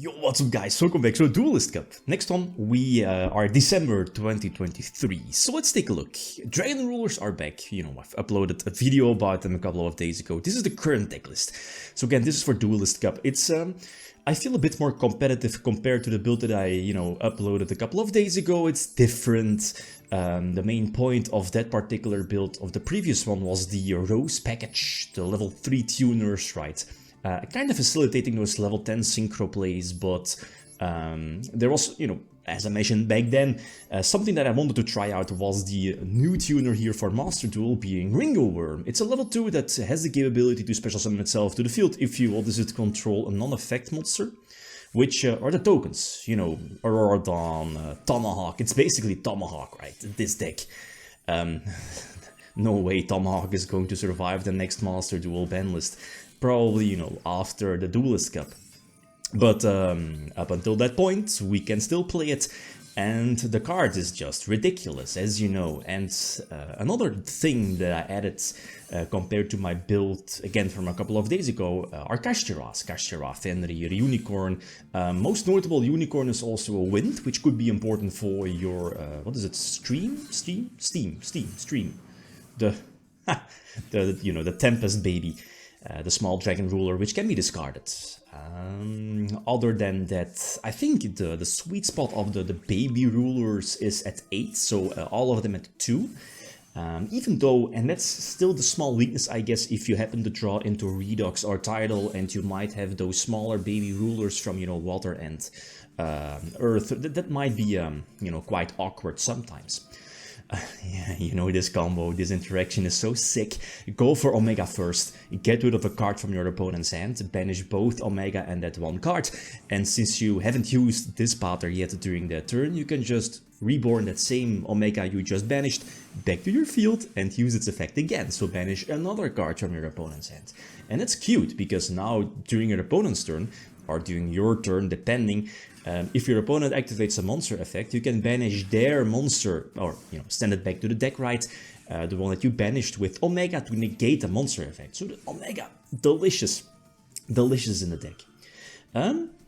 Yo, what's up guys, welcome back to Duelist Cup. Next one, we are December 2023, so let's take a look. Dragon Rulers are back, I've uploaded a video about them a couple of days ago. This is the current deck list. So again, this is for Duelist Cup. It's, I feel a bit more competitive compared to the build that I, uploaded a couple of days ago. It's different. The main point of that particular build of the previous one was the Rose package, the level 3 tuners, right? Kind of facilitating those level 10 synchro plays, but there was, as I mentioned back then, something that I wanted to try out was the new tuner here for Master Duel being Ringo Worm. It's a level 2 that has the capability to special summon itself to the field if you want to control a non-effect monster, which are the tokens, Aurora Dawn, Tomahawk. It's basically Tomahawk, right? This deck. No way Tomahawk is going to survive the next Master Duel ban list. Probably, after the Duelist Cup. But up until that point, we can still play it, and the card is just ridiculous, as you know. And another thing that I added compared to my build, again from a couple of days ago, are Kashtira, Fenrir, Unicorn. Most notable, Unicorn is also a wind, which could be important for your, what is it, stream? The Tempest baby. The small dragon ruler, which can be discarded. Other than that, I think the sweet spot of the baby rulers is at 8, so all of them at 2. Even though, and that's still the small weakness, I guess, if you happen to draw into Redux or Tidal, and you might have those smaller baby rulers from, Water and Earth, that might be, quite awkward sometimes. Yeah, this combo, this interaction is so sick. Go for Omega first, get rid of a card from your opponent's hand, banish both Omega and that one card, and since you haven't used this pattern yet during that turn, you can just reborn that same Omega you just banished back to your field and use its effect again, so banish another card from your opponent's hand. And it's cute, because now during your opponent's turn, or during your turn, depending, if your opponent activates a monster effect, you can banish their monster, or send it back to the deck, right? The one that you banished with Omega to negate a monster effect. So the Omega, delicious in the deck.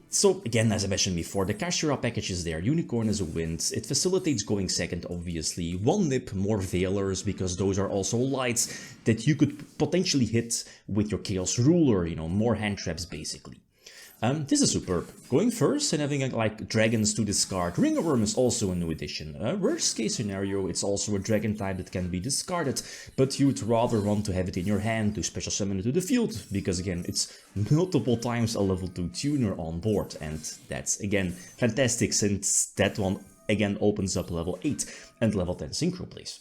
So again, as I mentioned before, the Kashtira package is there. Unicorn is a wind. It facilitates going second, obviously. 1 nip, more Veilers, because those are also lights that you could potentially hit with your Chaos Ruler, more hand traps basically. This is superb. Going first and having like dragons to discard. Ring of Worm is also a new addition. Worst case scenario, it's also a dragon type that can be discarded, but you'd rather want to have it in your hand to special summon it to the field, because again, it's multiple times a level 2 tuner on board, and that's again fantastic, since that one again opens up level 8 and level 10 synchro plays.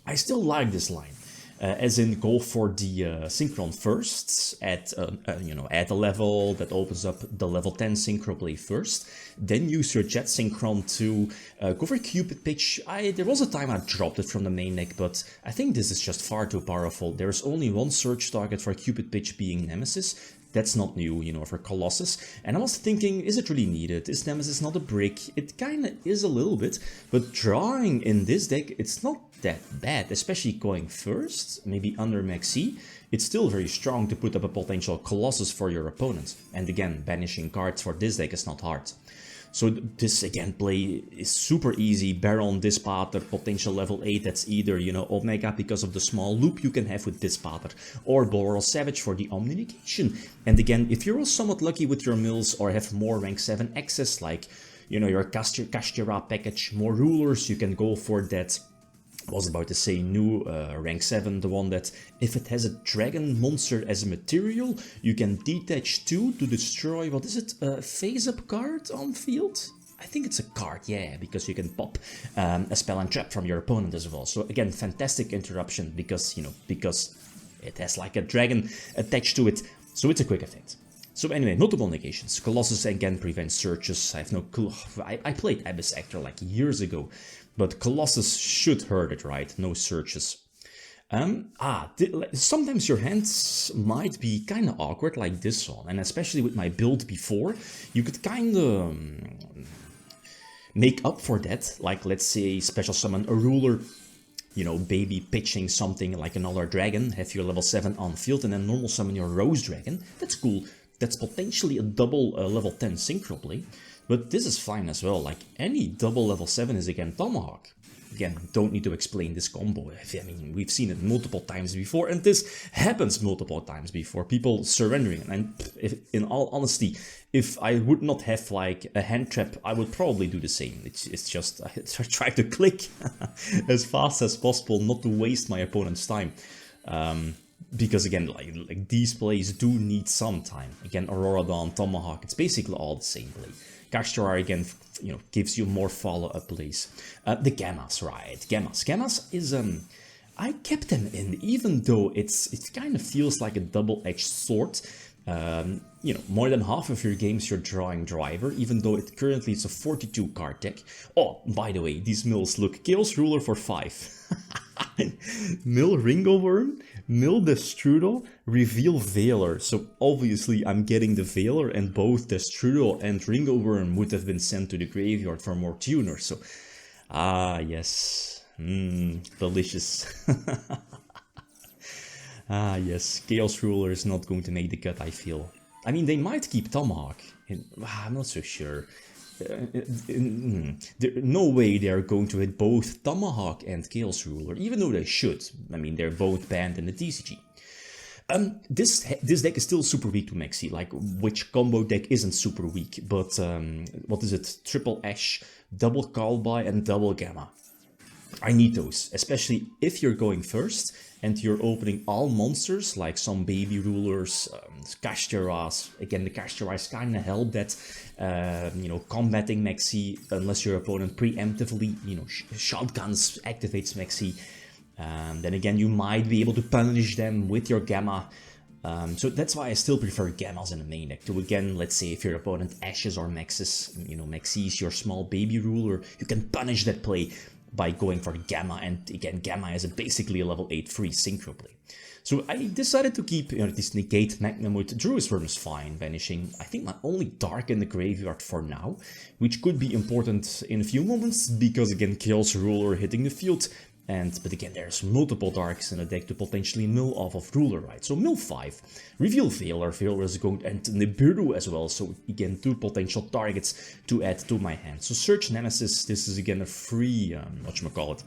I still like this line. As in, go for the Synchron first at a level that opens up the level 10 synchro play first. Then use your Jet Synchron to go for Cupid Pitch. There was a time I dropped it from the main deck, but I think this is just far too powerful. There's only one search target for Cupid Pitch, being Nemesis. That's not new, for Colossus. And I was thinking, is it really needed? Is Nemesis not a brick? It kinda is a little bit, but drawing in this deck, it's not that bad, especially going first, maybe under Maxi. It's still very strong to put up a potential Colossus for your opponent. And again, banishing cards for this deck is not hard. So this, again, play is super easy. Baron, Dispater, potential level 8, that's either, Omega because of the small loop you can have with Dispater, or Boral Savage for the Omni-negation. And again, if you're somewhat lucky with your mills or have more rank 7 access, like, your Kashtira package, more rulers, you can go for that. I was about to say new rank 7, the one that if it has a dragon monster as a material, you can detach 2 to destroy, what is it, a face-up card on field? I think it's a card, yeah, because you can pop a spell and trap from your opponent as well. So again, fantastic interruption, because, because it has like a dragon attached to it, so it's a quick effect. So anyway, notable negations. Colossus again prevents searches. I have no clue. I played Abyss Actor like years ago, but Colossus should hurt it, right? No searches. Sometimes your hands might be kind of awkward like this one, and especially with my build before, you could kind of make up for that. Like, let's say, special summon a ruler, baby pitching something like another dragon, have your level 7 on field, and then normal summon your Rose Dragon. That's cool. that's potentially a double level 10 synchro play, but this is fine as well. Like any double level 7 is again Tomahawk. Again, don't need to explain this combo. I mean, we've seen it multiple times before, and this happens multiple times before. People surrendering, and in all honesty, if I would not have like a hand trap, I would probably do the same. It's just I try to click as fast as possible, not to waste my opponent's time. Because again, like these plays do need some time. Again, Aurora Dawn, Tomahawk, it's basically all the same play. Kashtarar again, you know, gives you more follow-up plays. The Gammas, right? Gammas is I kept them in, even though it kind of feels like a double-edged sword. You know, more than half of your games you're drawing Driver, even though it currently is a 42 card deck. Oh, by the way, these mills look Chaos Ruler for 5. Mill Ringleworm, Mill Destrudo, Reveal Veiler. So obviously I'm getting the Veiler, and both Destrudo and Ringleworm would have been sent to the graveyard for more tuners. So, yes, delicious. Yes, Chaos Ruler is not going to make the cut, I feel. I mean, they might keep Tomahawk. I'm not so sure. No way they are going to hit both Tomahawk and Chaos Ruler, even though they should. I mean, they're both banned in the TCG. This deck is still super weak to Maxi. Like, which combo deck isn't super weak? But, what is it? Triple Ash, double Callby, and double Gamma. I need those, especially if you're going first and you're opening all monsters, like some baby rulers, Kashtaras. Again, the Kashtaras kind of help that, you know, combating Maxi, unless your opponent preemptively, you know, shotguns activates Maxi. Then again, you might be able to punish them with your Gamma. So that's why I still prefer Gammas in the main deck. To again, let's say if your opponent Ashes or Maxes, you know, Maxis your small baby ruler, you can punish that play by going for Gamma, and again, Gamma is basically a level 8 free synchro play. So I decided to keep, you know, this Negate Magnemite. Druid's Worm is fine, banishing, I think, my only Dark in the graveyard for now, which could be important in a few moments, because again, Chaos Ruler hitting the field, but again, there's multiple Darks in the deck to potentially mill off of Ruler, right? So mill 5, Reveal Veiler, Veiler is going, and Nibiru as well, so again, 2 potential targets to add to my hand. So Search Nemesis, this is again a free, whatchamacallit,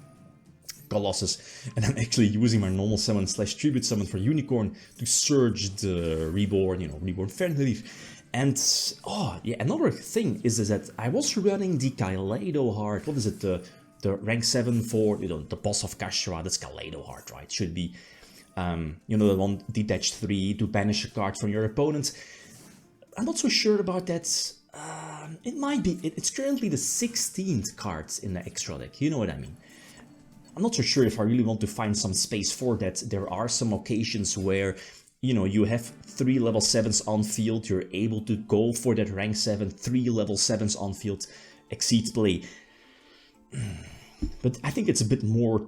Colossus, and I'm actually using my normal summon / tribute summon for Unicorn to search the Reborn, you know, Reborn Fernleaf. And, oh, yeah, another thing is that I was running the Kaleido Heart, what is it, the rank 7 for, you know, the boss of Kashtarar, that's Kaleido Heart, right? Should be, you know, the one detached 3 to banish a card from your opponent. I'm not so sure about that. It might be, it's currently the 16th cards in the extra deck, you know what I mean? I'm not so sure if I really want to find some space for that. There are some occasions where, you know, you have 3 level 7s on field, you're able to go for that rank 7, 3 level 7s on field, exceed play. But I think it's a bit more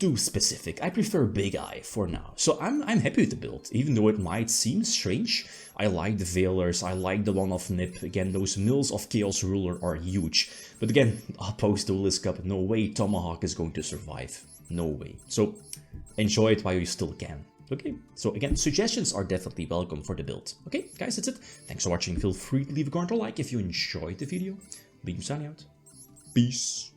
too specific. I prefer Big Eye for now. So I'm happy with the build, even though it might seem strange. I like the Veilers, I like the one-off Nip. Again, those mills of Chaos Ruler are huge. But again, post Duelist Cup, no way Tomahawk is going to survive. No way. So enjoy it while you still can. Okay, so again, suggestions are definitely welcome for the build. Okay, guys, that's it. Thanks for watching. Feel free to leave a comment or like if you enjoyed the video. Beam signing out. Peace.